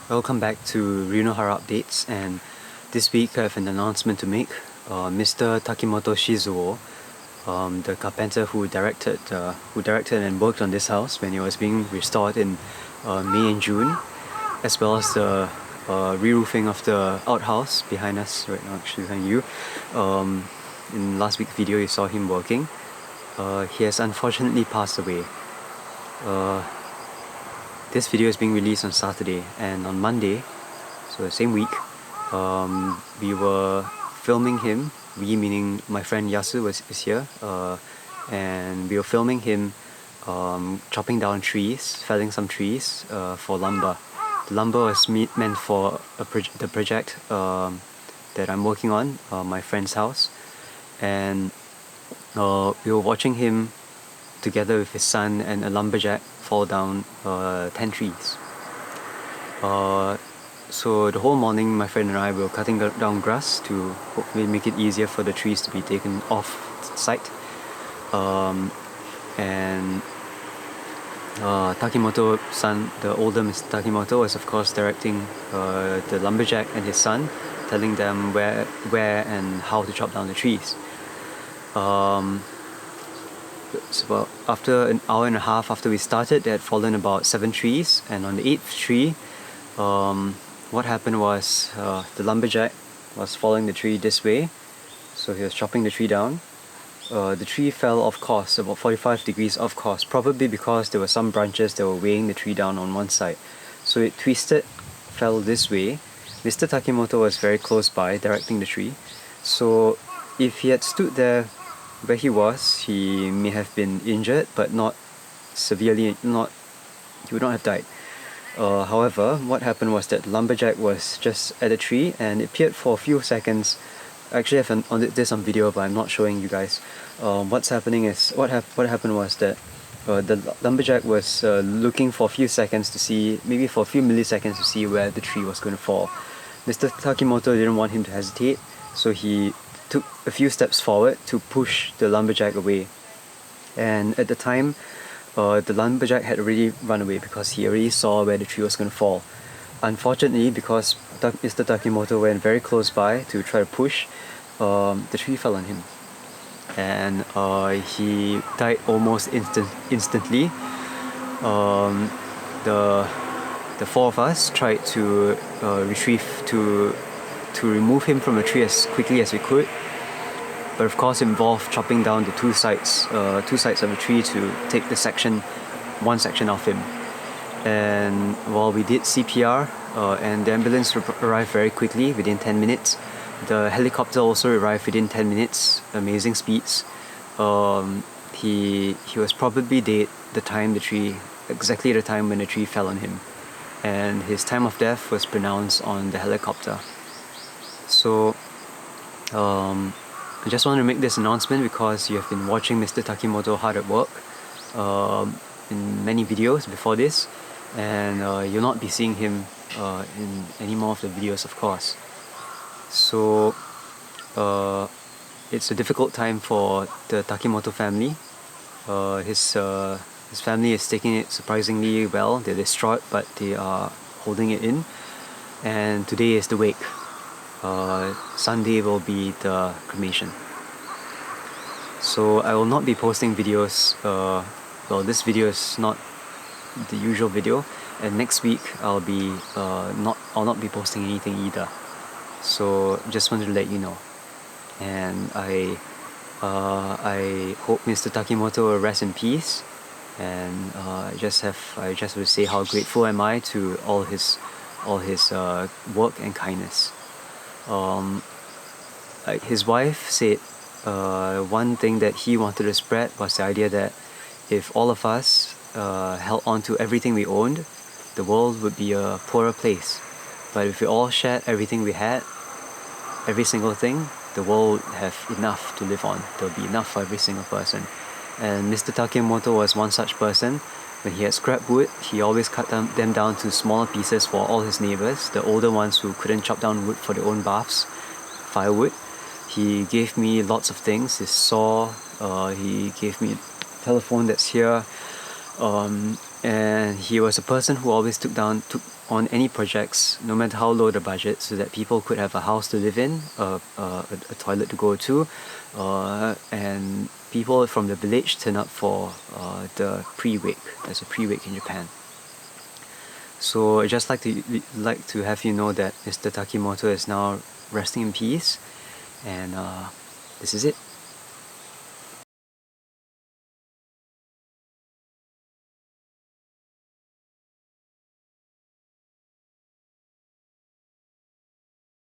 Welcome back to Ryunohara updates, and this week I have an announcement to make. Mr. Takimoto Shizuo, the carpenter who directed and worked on this house when it was being restored in May and June, as well as the re-roofing of the outhouse behind us right now, actually behind you. In last week's video you saw him working. He has unfortunately passed away. This video is being released on Saturday, and on Monday, so the same week, we were filming him. We meaning my friend Yasu is here, and we were filming him chopping down trees, felling some trees for lumber. The lumber was meant for the project that I'm working on, my friend's house, and we were watching him together with his son and a lumberjack fall down 10 trees. So the whole morning my friend and I were cutting down grass to hopefully make it easier for the trees to be taken off site. And Takimoto's son, the older Mr. Takimoto, was of course directing the lumberjack and his son, telling them where and how to chop down the trees. So after an hour and a half after we started, there had fallen about 7 trees, and on the 8th tree, what happened was the lumberjack was following the tree this way, so he was chopping the tree down. The tree fell off course, about 45 degrees off course, probably because there were some branches that were weighing the tree down on one side. So it twisted, fell this way. Mr. Takimoto was very close by, directing the tree, so if he had stood there where he was, he may have been injured, but not severely, he would not have died. However, what happened was that the lumberjack was just at the tree, and it appeared for a few seconds. Actually, I have this on video, but I'm not showing you guys. What's happening is, what happened was that the lumberjack was looking for a few seconds to see, maybe for a few milliseconds to see where the tree was going to fall. Mr. Takimoto didn't want him to hesitate, so he took a few steps forward to push the lumberjack away. And at the time, the lumberjack had already run away because he already saw where the tree was going to fall. Unfortunately, because Mr. Takimoto went very close by to try to push, the tree fell on him, and he died almost instantly. The four of us tried to remove him from the tree as quickly as we could, but of course it involved chopping down the two sides of the tree to take one section of him. And while we did CPR, and the ambulance arrived very quickly, within 10 minutes. The helicopter also arrived within 10 minutes, amazing speeds. He was probably dead exactly the time when the tree fell on him, and his time of death was pronounced on the helicopter. So I just want to make this announcement because you have been watching Mr. Takimoto hard at work in many videos before this, and you'll not be seeing him in any more of the videos, of course. So it's a difficult time for the Takimoto family. His family is taking it surprisingly well. They're distraught, but they are holding it in. And today is the wake. Sunday will be the cremation. So I will not be posting videos. Well, this video is not the usual video, and next week I'll not be posting anything either. So just wanted to let you know. And I hope Mr. Takimoto will rest in peace. And I just have to say how grateful am I to all his work and kindness. His wife said one thing that he wanted to spread was the idea that if all of us held on to everything we owned, the world would be a poorer place. But if we all shared everything we had, every single thing, the world would have enough to live on. There will be enough for every single person. And Mr. Takimoto was one such person. When he had scrap wood, he always cut them down to smaller pieces for all his neighbors, the older ones who couldn't chop down wood for their own baths, firewood. He gave me lots of things, his saw, he gave me a telephone that's here, and he was a person who always took on any projects, no matter how low the budget, so that people could have a house to live in, a toilet to go to, and people from the village turn up for the pre-wake. There's a pre-wake in Japan. So I'd just like to have you know that Mr. Takimoto is now resting in peace, and this is it.